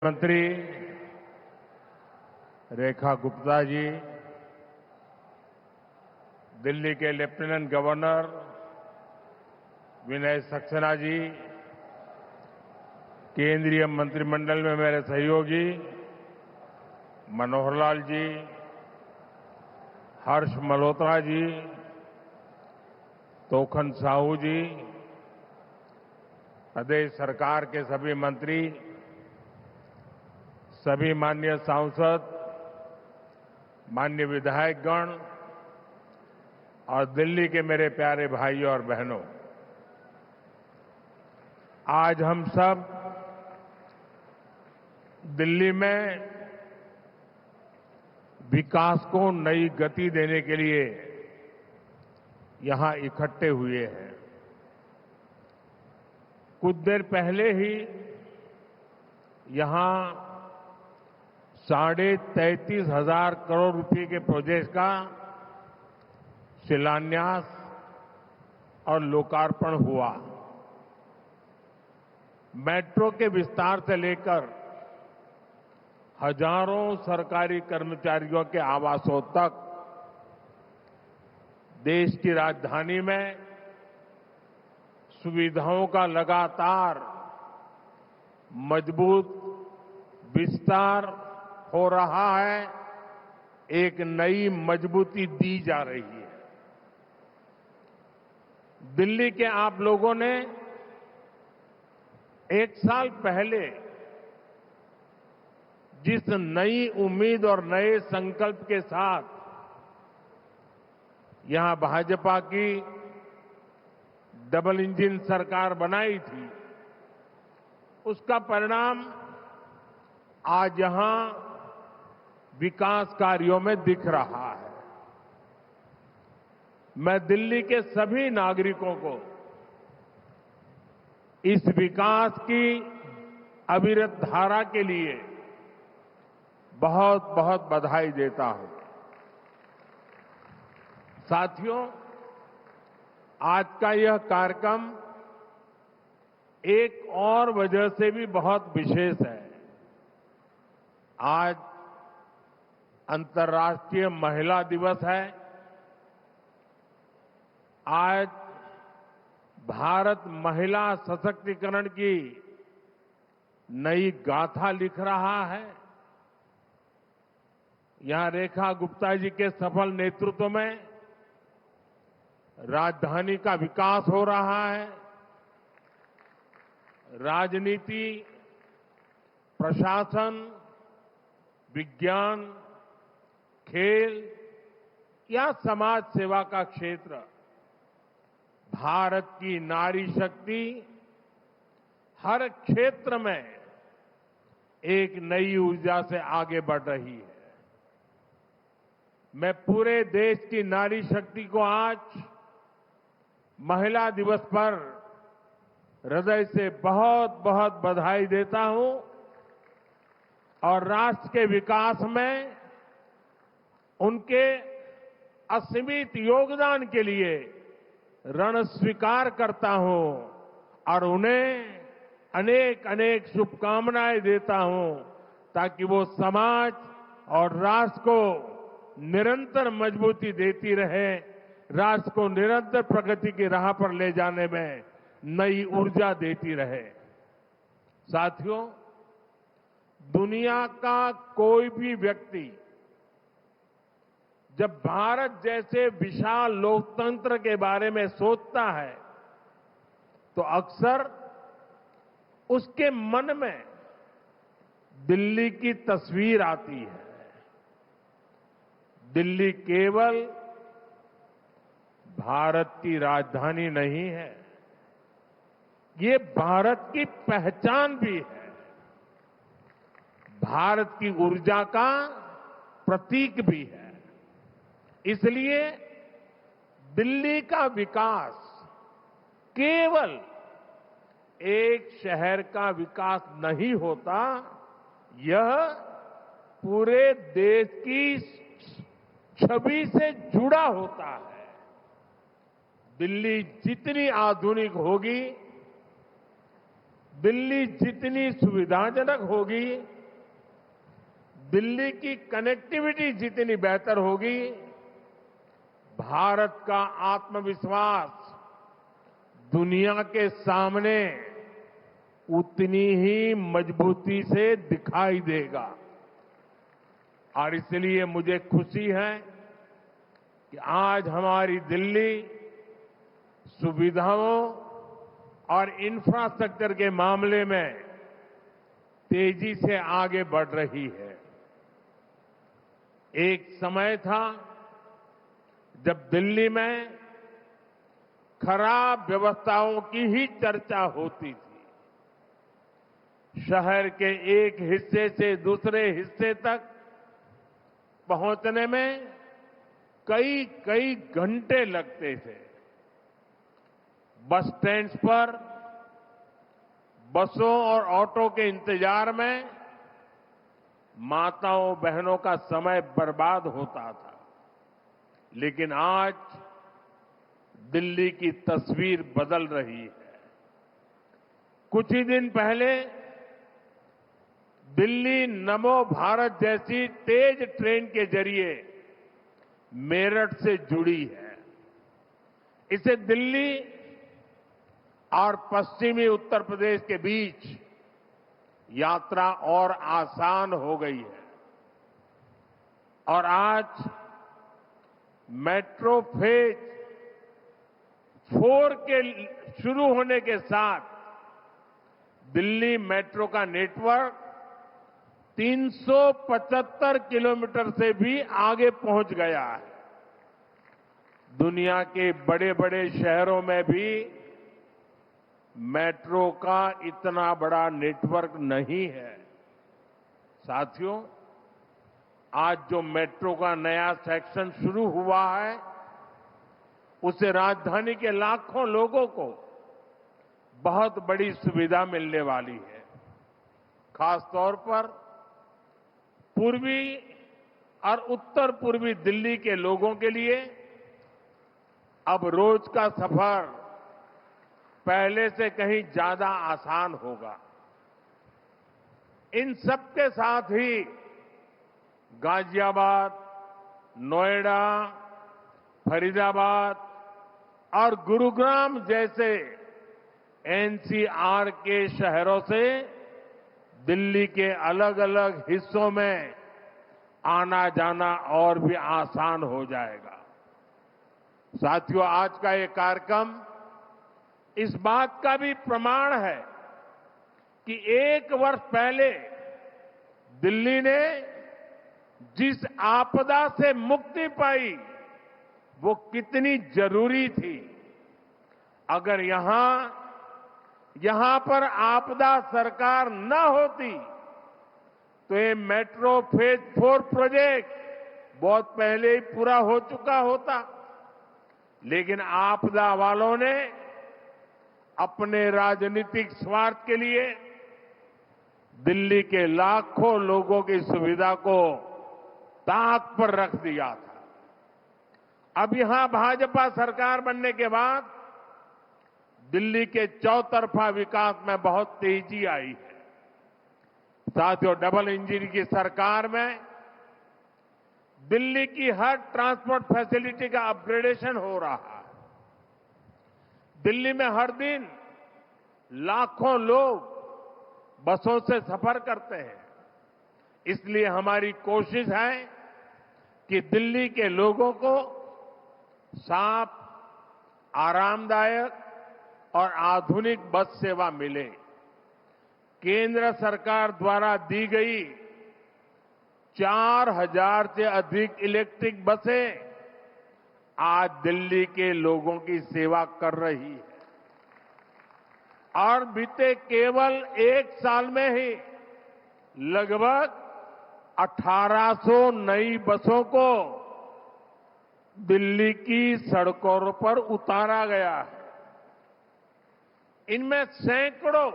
मंत्री रेखा गुप्ता जी, दिल्ली के lieutenant governor Vinay Saxena ji, केंद्रीय मंत्रिमंडल में मेरे सहयोगी मनोहर लाल जी, हर्ष मल्होत्रा जी, तोखन साहू जी, प्रदेश सरकार के सभी मंत्री, सभी माननीय सांसद, माननीय विधायकगण और दिल्ली के मेरे प्यारे भाइयों और बहनों, आज हम सब दिल्ली में विकास को नई गति देने के लिए यहां इकट्ठे हुए हैं। कुछ देर पहले ही यहां 33,500 करोड़ रुपए के प्रोजेक्ट का शिलान्यास और लोकार्पण हुआ। मेट्रो के विस्तार से लेकर हजारों सरकारी कर्मचारियों के आवासों तक देश की राजधानी में सुविधाओं का लगातार मजबूत विस्तार हो रहा है, एक नई मजबूती दी जा रही है। दिल्ली के आप लोगों ने एक साल पहले जिस नई उम्मीद और नए संकल्प के साथ यहां भाजपा की डबल इंजन सरकार बनाई थी, उसका परिणाम आज यहां विकास कार्यों में दिख रहा है। मैं दिल्ली के सभी नागरिकों को इस विकास की अविरत धारा के लिए बहुत बहुत बधाई देता हूं। साथियों, आज का यह कार्यक्रम एक और वजह से भी बहुत विशेष है। आज अंतर्राष्ट्रीय महिला दिवस है। आज भारत महिला सशक्तिकरण की नई गाथा लिख रहा है। यहां रेखा गुप्ता जी के सफल नेतृत्व में राजधानी का विकास हो रहा है। राजनीति, प्रशासन, विज्ञान, खेल या समाज सेवा का क्षेत्र, भारत की नारी शक्ति हर क्षेत्र में एक नई ऊर्जा से आगे बढ़ रही है। मैं पूरे देश की नारी शक्ति को आज महिला दिवस पर हृदय से बहुत बहुत बधाई देता हूं और राष्ट्र के विकास में उनके असीमित योगदान के लिए ऋण स्वीकार करता हूं और उन्हें अनेक अनेक शुभकामनाएं देता हूं, ताकि वो समाज और राष्ट्र को निरंतर मजबूती देती रहे, राष्ट्र को निरंतर प्रगति की राह पर ले जाने में नई ऊर्जा देती रहे। साथियों, दुनिया का कोई भी व्यक्ति जब भारत जैसे विशाल लोकतंत्र के बारे में सोचता है तो अक्सर उसके मन में दिल्ली की तस्वीर आती है। दिल्ली केवल भारत की राजधानी नहीं है, ये भारत की पहचान भी है, भारत की ऊर्जा का प्रतीक भी है। इसलिए दिल्ली का विकास केवल एक शहर का विकास नहीं होता, यह पूरे देश की छवि से जुड़ा होता है। दिल्ली जितनी आधुनिक होगी, दिल्ली जितनी सुविधाजनक होगी, दिल्ली की कनेक्टिविटी जितनी बेहतर होगी, भारत का आत्मविश्वास दुनिया के सामने उतनी ही मजबूती से दिखाई देगा। और इसलिए मुझे खुशी है कि आज हमारी दिल्ली सुविधाओं और इंफ्रास्ट्रक्चर के मामले में तेजी से आगे बढ़ रही है। एक समय था जब दिल्ली में खराब व्यवस्थाओं की ही चर्चा होती थी। शहर के एक हिस्से से दूसरे हिस्से तक पहुंचने में कई कई घंटे लगते थे। बस स्टैंड्स पर बसों और ऑटो के इंतजार में माताओं बहनों का समय बर्बाद होता था। लेकिन आज दिल्ली की तस्वीर बदल रही है। कुछ ही दिन पहले दिल्ली नमो भारत जैसी तेज ट्रेन के जरिए मेरठ से जुड़ी है। इससे दिल्ली और पश्चिमी उत्तर प्रदेश के बीच यात्रा और आसान हो गई है। और आज मेट्रो फेज 4 के शुरू होने के साथ दिल्ली मेट्रो का नेटवर्क 375 किलोमीटर से भी आगे पहुंच गया है। दुनिया के बड़े बड़े शहरों में भी मेट्रो का इतना बड़ा नेटवर्क नहीं है। साथियों, आज जो मेट्रो का नया सेक्शन शुरू हुआ है, उससे राजधानी के लाखों लोगों को बहुत बड़ी सुविधा मिलने वाली है। खासतौर पर पूर्वी और उत्तर पूर्वी दिल्ली के लोगों के लिए अब रोज का सफर पहले से कहीं ज्यादा आसान होगा। इन सबके साथ ही गाजियाबाद, नोएडा, फरीदाबाद और गुरुग्राम जैसे एनसीआर के शहरों से दिल्ली के अलग अलग हिस्सों में आना जाना और भी आसान हो जाएगा। साथियों, आज का ये कार्यक्रम इस बात का भी प्रमाण है कि 1 वर्ष पहले दिल्ली ने जिस आपदा से मुक्ति पाई वो कितनी जरूरी थी। अगर यहां पर आपदा सरकार न होती तो ये मेट्रो फेज 4 प्रोजेक्ट बहुत पहले ही पूरा हो चुका होता। लेकिन आपदा वालों ने अपने राजनीतिक स्वार्थ के लिए दिल्ली के लाखों लोगों की सुविधा को ताक पर रख दिया था। अब यहां भाजपा सरकार बनने के बाद दिल्ली के चौतरफा विकास में बहुत तेजी आई है। साथियों, डबल इंजन की सरकार में दिल्ली की हर ट्रांसपोर्ट फैसिलिटी का अपग्रेडेशन हो रहा है। दिल्ली में हर दिन लाखों लोग बसों से सफर करते हैं। इसलिए हमारी कोशिश है कि दिल्ली के लोगों को साफ, आरामदायक और आधुनिक बस सेवा मिले। केंद्र सरकार द्वारा दी गई 4000 से अधिक इलेक्ट्रिक बसें आज दिल्ली के लोगों की सेवा कर रही है। और बीते केवल 1 साल में ही लगभग 1800 नई बसों को दिल्ली की सड़कों पर उतारा गया है। इनमें सैकड़ों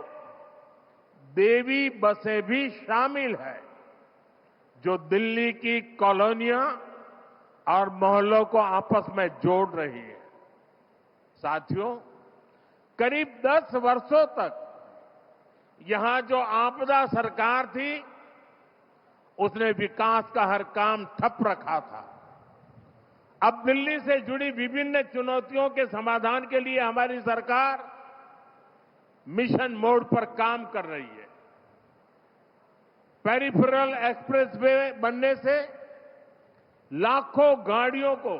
देवी बसें भी शामिल है जो दिल्ली की कॉलोनियां और मोहल्लों को आपस में जोड़ रही है। साथियों, करीब 10 वर्षों तक यहां जो आपदा सरकार थी, उसने विकास का हर काम ठप रखा था। अब दिल्ली से जुड़ी विभिन्न चुनौतियों के समाधान के लिए हमारी सरकार मिशन मोड पर काम कर रही है। पेरिफेरल एक्सप्रेसवे बनने से लाखों गाड़ियों को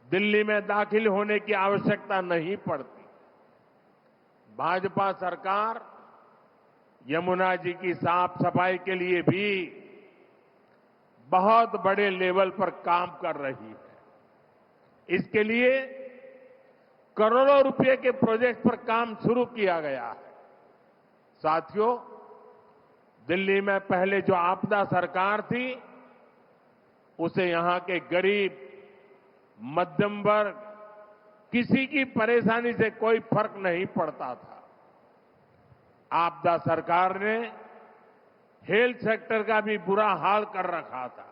दिल्ली में दाखिल होने की आवश्यकता नहीं पड़ती। भाजपा सरकार यमुना जी की साफ सफाई के लिए भी बहुत बड़े लेवल पर काम कर रही है। इसके लिए करोड़ों रुपए के प्रोजेक्ट पर काम शुरू किया गया है। साथियों, दिल्ली में पहले जो आपदा सरकार थी, उसे यहां के गरीब, मध्यम वर्ग, किसी की परेशानी से कोई फर्क नहीं पड़ता था। आपदा सरकार ने हेल्थ सेक्टर का भी बुरा हाल कर रखा था।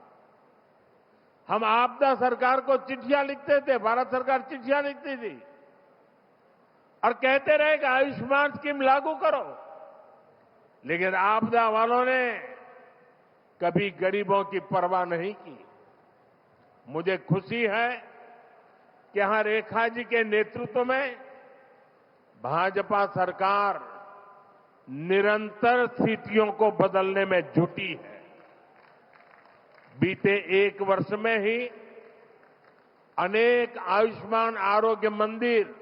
हम आपदा सरकार को चिट्ठियां लिखते थे, भारत सरकार चिट्ठियां लिखती थी और कहते रहे कि आयुष्मान स्कीम लागू करो, लेकिन आपदा वालों ने कभी गरीबों की परवाह नहीं की। मुझे खुशी है कि यहां रेखा जी के नेतृत्व में भाजपा सरकार निरंतर स्थितियों को बदलने में जुटी है। बीते एक वर्ष में ही अनेक आयुष्मान आरोग्य मंदिर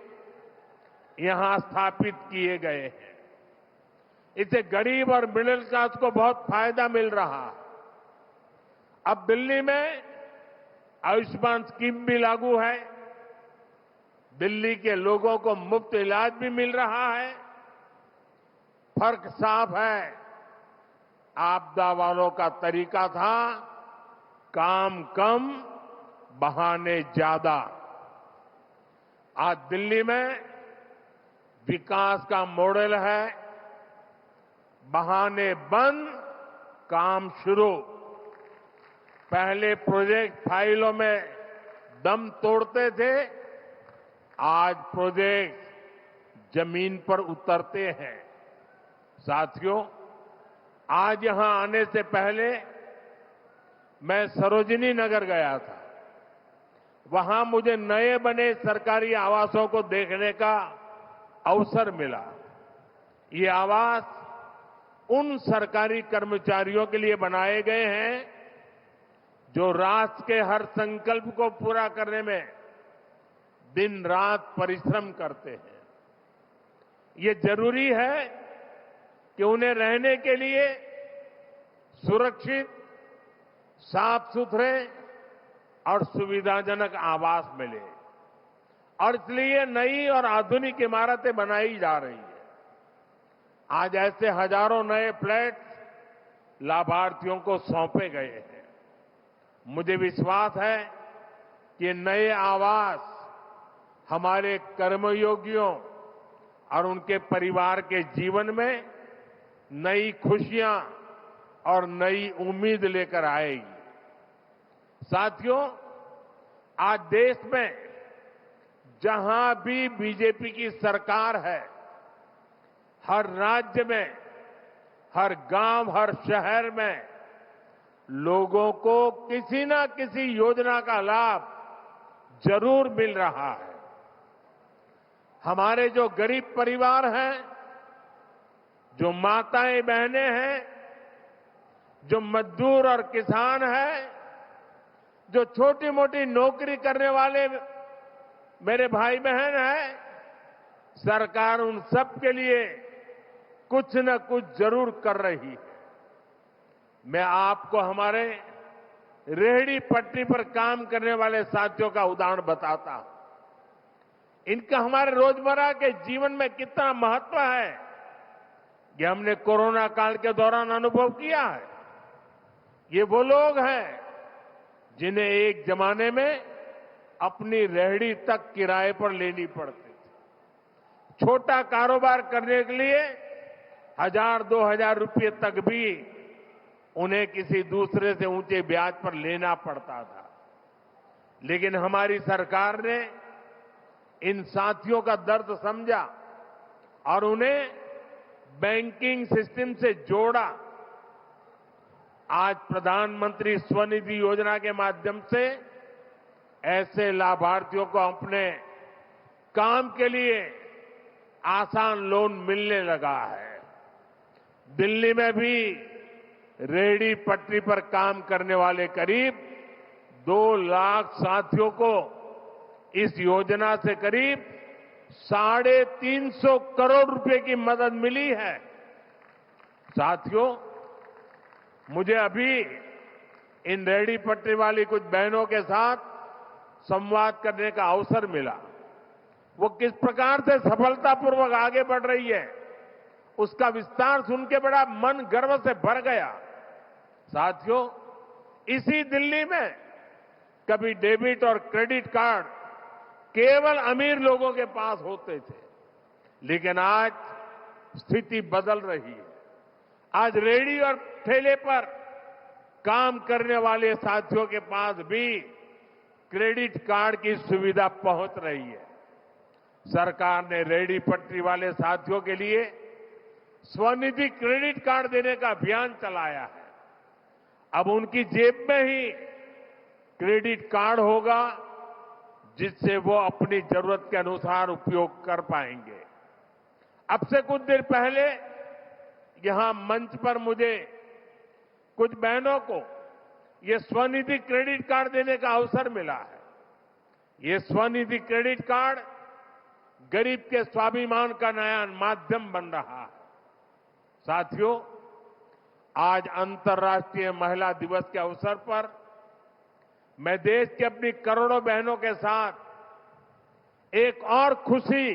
यहां स्थापित किए गए हैं। इससे गरीब और मिडिल क्लास को बहुत फायदा मिल रहा है। अब दिल्ली में आयुष्मान स्कीम भी लागू है। दिल्ली के लोगों को मुफ्त इलाज भी मिल रहा है। फर्क साफ है, आपदा वालों का तरीका था काम कम, बहाने ज्यादा। आज दिल्ली में विकास का मॉडल है बहाने बंद, काम शुरू। पहले प्रोजेक्ट फाइलों में दम तोड़ते थे, आज प्रोजेक्ट जमीन पर उतरते हैं। साथियों, आज यहां आने से पहले मैं सरोजिनी नगर गया था। वहां मुझे नए बने सरकारी आवासों को देखने का अवसर मिला। ये आवास उन सरकारी कर्मचारियों के लिए बनाए गए हैं जो राष्ट्र के हर संकल्प को पूरा करने में दिन रात परिश्रम करते हैं। ये जरूरी है कि उन्हें रहने के लिए सुरक्षित, साफ सुथरे और सुविधाजनक आवास मिले, और इसलिए नई और आधुनिक इमारतें बनाई जा रही है। आज ऐसे हजारों नए फ्लैट लाभार्थियों को सौंपे गए हैं। मुझे विश्वास है कि नए आवास हमारे कर्मयोगियों और उनके परिवार के जीवन में नई खुशियां और नई उम्मीद लेकर आएगी। साथियों, आज देश में जहां भी बीजेपी की सरकार है, हर राज्य में, हर गांव, हर शहर में लोगों को किसी न किसी योजना का लाभ जरूर मिल रहा है। हमारे जो गरीब परिवार हैं, जो माताएं बहनें हैं, जो मजदूर और किसान हैं, जो छोटी मोटी नौकरी करने वाले मेरे भाई बहन हैं, सरकार उन सब के लिए कुछ न कुछ जरूर कर रही है। मैं आपको हमारे रेहड़ी पटरी पर काम करने वाले साथियों का उदाहरण बताता हूं। इनका हमारे रोजमर्रा के जीवन में कितना महत्व है, ये हमने कोरोना काल के दौरान अनुभव किया है। ये वो लोग हैं जिन्हें एक जमाने में अपनी रेहड़ी तक किराए पर लेनी पड़ती थी। छोटा कारोबार करने के लिए 1000-2000 रुपये तक भी उन्हें किसी दूसरे से ऊंचे ब्याज पर लेना पड़ता था। लेकिन हमारी सरकार ने इन साथियों का दर्द समझा और उन्हें बैंकिंग सिस्टम से जोड़ा। आज प्रधानमंत्री स्वनिधि योजना के माध्यम से ऐसे लाभार्थियों को अपने काम के लिए आसान लोन मिलने लगा है। दिल्ली में भी रेहड़ी पटरी पर काम करने वाले करीब 2 लाख साथियों को इस योजना से करीब 350 करोड़ रुपए की मदद मिली है। साथियों, मुझे अभी इन रेहड़ी पटरी वाली कुछ बहनों के साथ संवाद करने का अवसर मिला। वो किस प्रकार से सफलतापूर्वक आगे बढ़ रही है, उसका विस्तार सुन के बड़ा मन गर्व से भर गया। साथियों, इसी दिल्ली में कभी डेबिट और क्रेडिट कार्ड केवल अमीर लोगों के पास होते थे, लेकिन आज स्थिति बदल रही है। आज रेहड़ी और ठेले पर काम करने वाले साथियों के पास भी क्रेडिट कार्ड की सुविधा पहुंच रही है। सरकार ने रेहड़ी पटरी वाले साथियों के लिए स्वनिधि क्रेडिट कार्ड देने का अभियान चलाया है। अब उनकी जेब में ही क्रेडिट कार्ड होगा, जिससे वो अपनी जरूरत के अनुसार उपयोग कर पाएंगे। अब से कुछ देर पहले यहां मंच पर मुझे कुछ बहनों को ये स्वनिधि क्रेडिट कार्ड देने का अवसर मिला है। ये स्वनिधि क्रेडिट कार्ड गरीब के स्वाभिमान का नया माध्यम बन रहा है। साथियों, आज अंतर्राष्ट्रीय महिला दिवस के अवसर पर मैं देश की अपनी करोड़ों बहनों के साथ एक और खुशी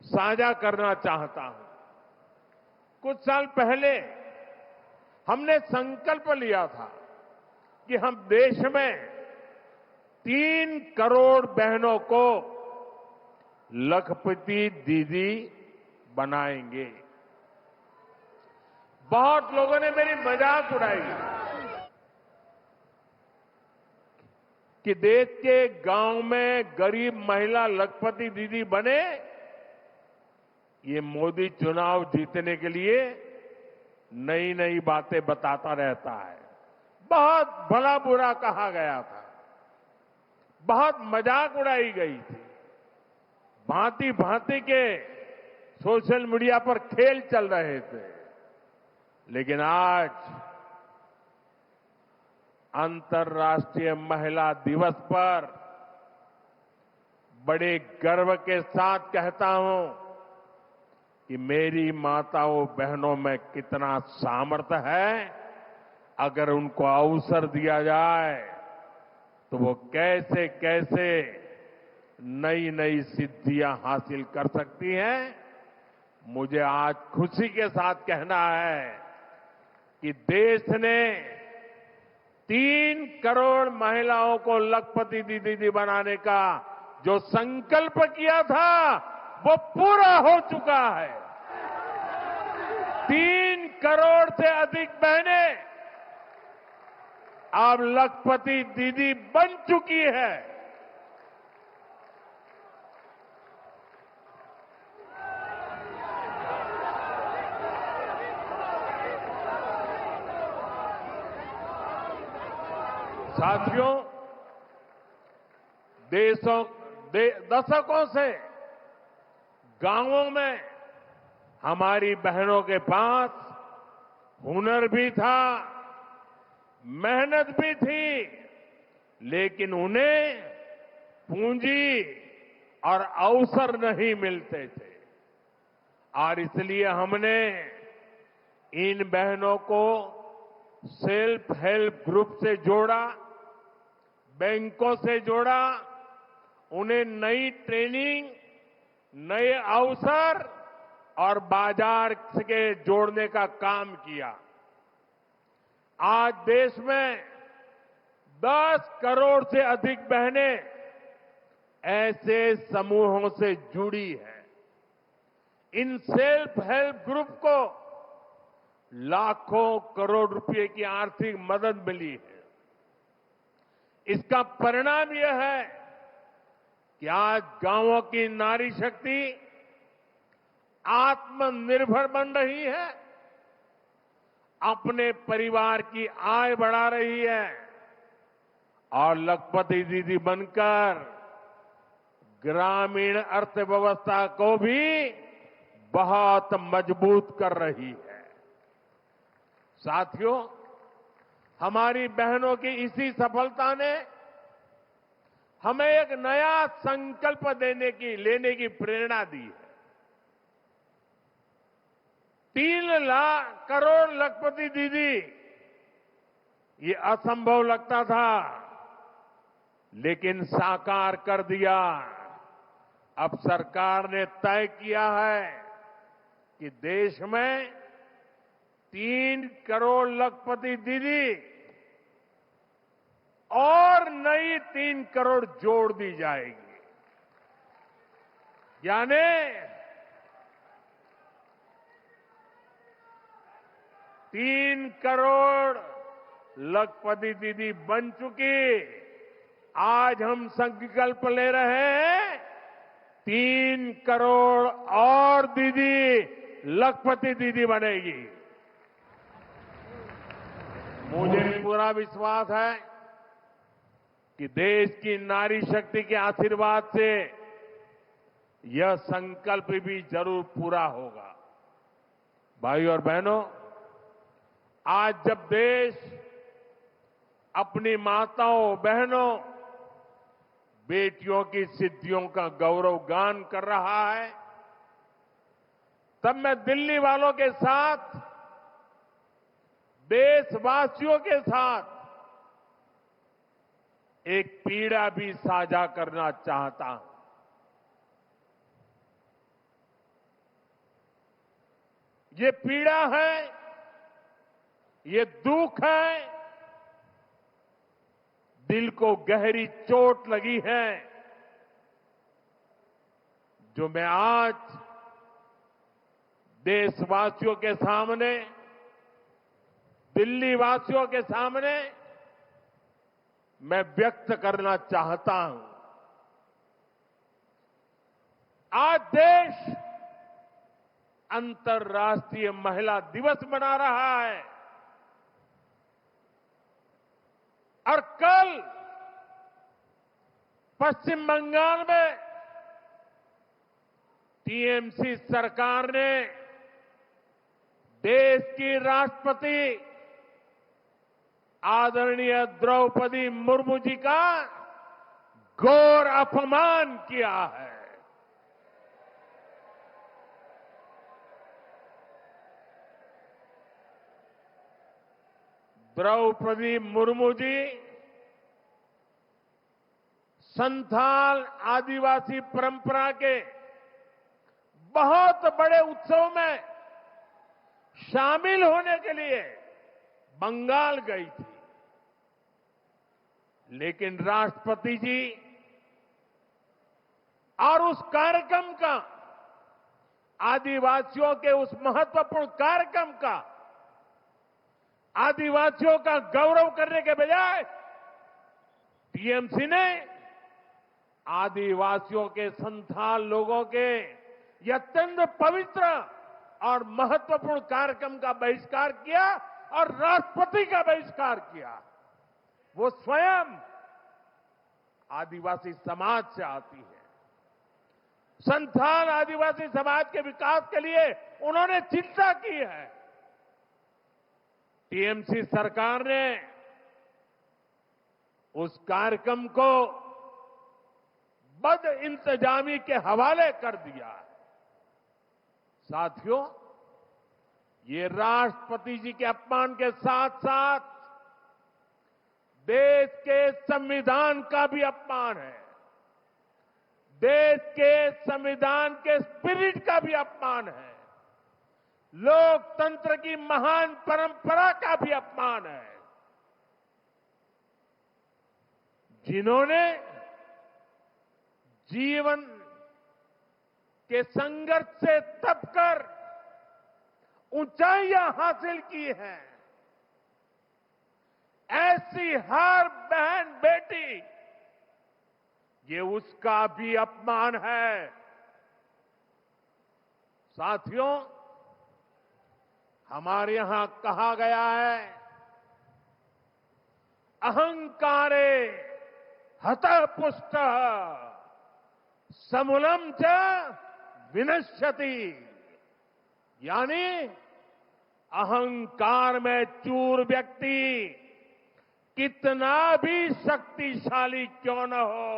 साझा करना चाहता हूं। कुछ साल पहले हमने संकल्प लिया था कि हम देश में 3 करोड़ बहनों को लखपति दीदी बनाएंगे। बहुत लोगों ने मेरी मजाक उड़ाई कि देश के गांव में गरीब महिला लखपति दीदी बने, ये मोदी चुनाव जीतने के लिए नई नई बातें बताता रहता है। बहुत भला बुरा कहा गया था, बहुत मजाक उड़ाई गई थी, भांति भांति के सोशल मीडिया पर खेल चल रहे थे। लेकिन आज अंतर्राष्ट्रीय महिला दिवस पर बड़े गर्व के साथ कहता हूं कि मेरी माताओं बहनों में कितना सामर्थ्य है। अगर उनको अवसर दिया जाए तो वो कैसे कैसे नई नई सिद्धियां हासिल कर सकती हैं। मुझे आज खुशी के साथ कहना है कि देश ने 3 करोड़ महिलाओं को लखपति दीदी बनाने का जो संकल्प किया था वो पूरा हो चुका है। 3 करोड़ से अधिक बहनें अब लखपति दीदी बन चुकी है। साथियों, दशकों से गांवों में हमारी बहनों के पास हुनर भी था, मेहनत भी थी, लेकिन उन्हें पूंजी और अवसर नहीं मिलते थे। और इसलिए हमने इन बहनों को सेल्फ हेल्प ग्रुप से जोड़ा, बैंकों से जोड़ा, उन्हें नई ट्रेनिंग, नए अवसर और बाजार के जोड़ने का काम किया। आज देश में 10 करोड़ से अधिक बहनें ऐसे समूहों से जुड़ी हैं। इन सेल्फ हेल्प ग्रुप को लाखों करोड़ रुपए की आर्थिक मदद मिली है। इसका परिणाम यह है कि आज गांवों की नारी शक्ति आत्मनिर्भर बन रही है, अपने परिवार की आय बढ़ा रही है और लखपति दीदी बनकर ग्रामीण अर्थव्यवस्था को भी बहुत मजबूत कर रही है। साथियों, हमारी बहनों की इसी सफलता ने हमें एक नया संकल्प लेने की प्रेरणा दी है। 3 करोड़ लखपति दीदी, ये असंभव लगता था, लेकिन साकार कर दिया। अब सरकार ने तय किया है कि देश में 3 करोड़ लखपति दीदी और नई 3 करोड़ जोड़ दी जाएगी। यानी 3 करोड़ लखपति दीदी बन चुकी। आज हम संकल्प ले रहे हैं 3 करोड़ और दीदी लखपति दीदी बनेगी। मुझे पूरा विश्वास है कि देश की नारी शक्ति के आशीर्वाद से यह संकल्प भी जरूर पूरा होगा। भाइयों और बहनों, आज जब देश अपनी माताओं, बहनों, बेटियों की सिद्धियों का गौरव गान कर रहा है, तब मैं दिल्ली वालों के साथ, देशवासियों के साथ एक पीड़ा भी साझा करना चाहता हूं। ये पीड़ा है, ये दुख है, दिल को गहरी चोट लगी है, जो मैं आज देशवासियों के सामने, दिल्ली वासियों के सामने मैं व्यक्त करना चाहता हूं। आज देश अंतर्राष्ट्रीय महिला दिवस मना रहा है और कल पश्चिम बंगाल में टीएमसी सरकार ने देश की राष्ट्रपति आदरणीय द्रौपदी मुर्मू जी का घोर अपमान किया है। द्रौपदी मुर्मू जी संथाल आदिवासी परंपरा के बहुत बड़े उत्सव में शामिल होने के लिए बंगाल गई थी, लेकिन राष्ट्रपति जी और उस कार्यक्रम का, आदिवासियों के उस महत्वपूर्ण कार्यक्रम का, आदिवासियों का गौरव करने के बजाय टीएमसी ने आदिवासियों के संथाल लोगों के ये अत्यंत पवित्र और महत्वपूर्ण कार्यक्रम का बहिष्कार किया और राष्ट्रपति का बहिष्कार किया। वो स्वयं आदिवासी समाज से आती है। संथाल आदिवासी समाज के विकास के लिए उन्होंने चिंता की है। टीएमसी सरकार ने उस कार्यक्रम को बदइंतजामी के हवाले कर दिया। साथियों, ये राष्ट्रपति जी के अपमान के साथ साथ देश के संविधान का भी अपमान है, देश के संविधान के स्पिरिट का भी अपमान है, लोकतंत्र की महान परंपरा का भी अपमान है। जिन्होंने जीवन के संघर्ष से तपकर ऊंचाइयां हासिल की हैं, ऐसी हर बहन बेटी, ये उसका भी अपमान है। साथियों, हमारे यहां कहा गया है, अहंकारे हतः पुष्टः समूलम च विनश्यति। यानी अहंकार में चूर व्यक्ति कितना भी शक्तिशाली क्यों न हो,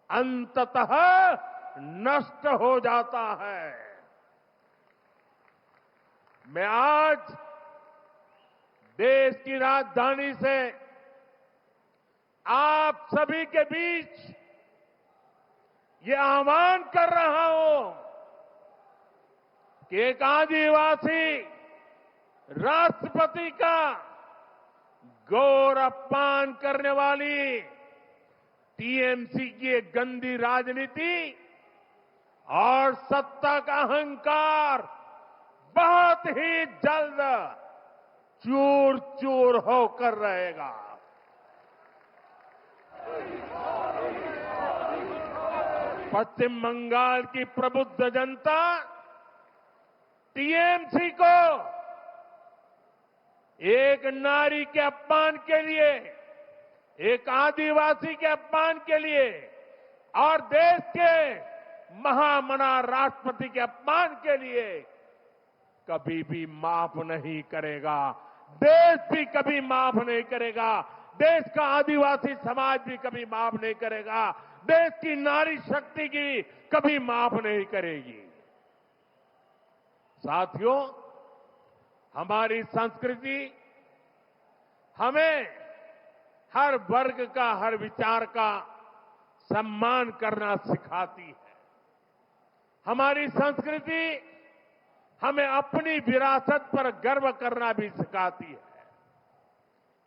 अंततः नष्ट हो जाता है। मैं आज देश की राजधानी से आप सभी के बीच ये आह्वान कर रहा हूं कि एक आदिवासी राष्ट्रपति का गौर अपमान करने वाली टीएमसी की एक गंदी राजनीति और सत्ता का अहंकार बहुत ही जल्द चूर चूर होकर रहेगा। पश्चिम बंगाल की प्रबुद्ध जनता टीएमसी को एक नारी के अपमान के लिए, एक आदिवासी के अपमान के लिए और देश के महामना राष्ट्रपति के अपमान के लिए कभी भी माफ नहीं करेगा। देश भी कभी माफ नहीं करेगा। देश का आदिवासी समाज भी कभी माफ नहीं करेगा। देश की नारी शक्ति की कभी माफ नहीं करेगी। साथियों, हमारी संस्कृति हमें हर वर्ग का, हर विचार का सम्मान करना सिखाती है। हमारी संस्कृति हमें अपनी विरासत पर गर्व करना भी सिखाती है।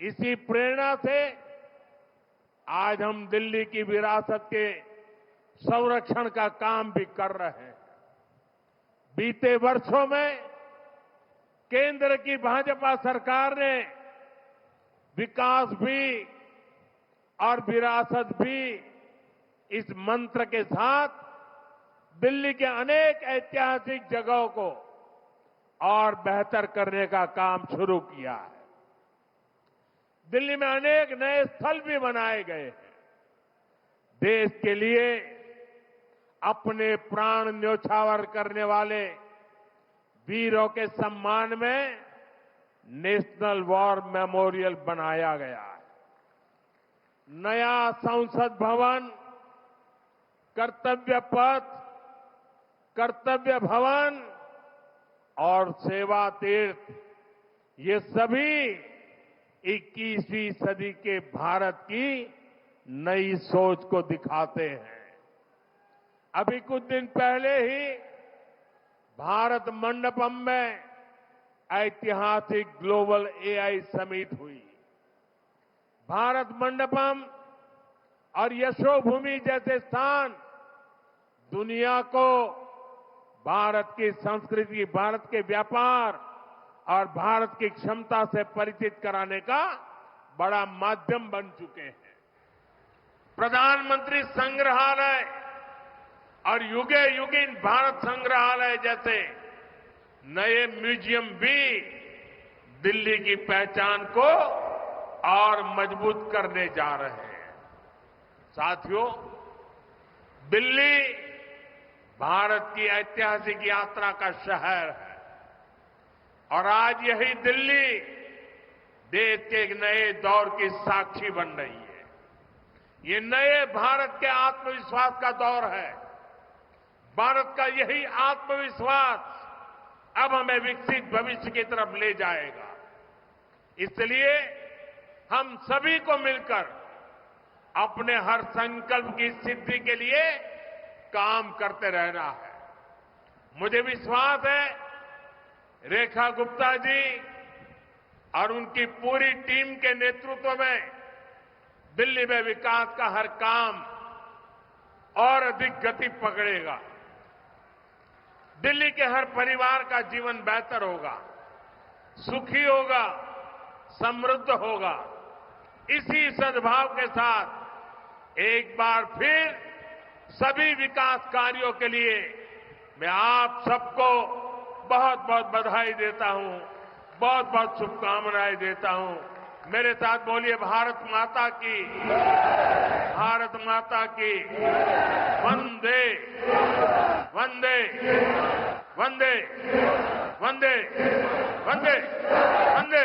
इसी प्रेरणा से आज हम दिल्ली की विरासत के संरक्षण का काम भी कर रहे हैं। बीते वर्षों में केंद्र की भाजपा सरकार ने विकास भी और विरासत भी इस मंत्र के साथ दिल्ली के अनेक ऐतिहासिक जगहों को और बेहतर करने का काम शुरू किया है। दिल्ली में अनेक नए स्थल भी बनाए गए हैं। देश के लिए अपने प्राण न्योछावर करने वाले वीरों के सम्मान में नेशनल वॉर मेमोरियल बनाया गया है। नया संसद भवन, कर्तव्य पथ, कर्तव्य भवन और सेवा तीर्थ, ये सभी 21वीं सदी के भारत की नई सोच को दिखाते हैं। अभी कुछ दिन पहले ही भारत मंडपम में ऐतिहासिक ग्लोबल एआई समिट हुई। भारत मंडपम और यशोभूमि जैसे स्थान दुनिया को भारत की संस्कृति, भारत के व्यापार और भारत की क्षमता से परिचित कराने का बड़ा माध्यम बन चुके हैं। प्रधानमंत्री संग्रहालय और युगे युगिन भारत संग्रहालय जैसे नए म्यूजियम भी दिल्ली की पहचान को और मजबूत करने जा रहे हैं। साथियों, दिल्ली भारत की ऐतिहासिक यात्रा का शहर है और आज यही दिल्ली देश के एक नए दौर की साक्षी बन रही है। ये नए भारत के आत्मविश्वास का दौर है। भारत का यही आत्मविश्वास अब हमें विकसित भविष्य की तरफ ले जाएगा। इसलिए हम सभी को मिलकर अपने हर संकल्प की सिद्धि के लिए काम करते रहना है। मुझे विश्वास है रेखा गुप्ता जी और उनकी पूरी टीम के नेतृत्व में दिल्ली में विकास का हर काम और अधिक गति पकड़ेगा। दिल्ली के हर परिवार का जीवन बेहतर होगा, सुखी होगा, समृद्ध होगा। इसी सद्भाव के साथ एक बार फिर सभी विकास कार्यों के लिए मैं आप सबको बहुत बहुत बधाई देता हूं, बहुत बहुत शुभकामनाएं देता हूं। मेरे साथ बोलिए भारत माता की, भारत माता की, वंदे वंदे वंदे वंदे वंदे वंदे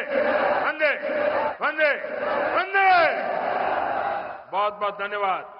वंदे वंदे वंदे। बहुत बहुत धन्यवाद।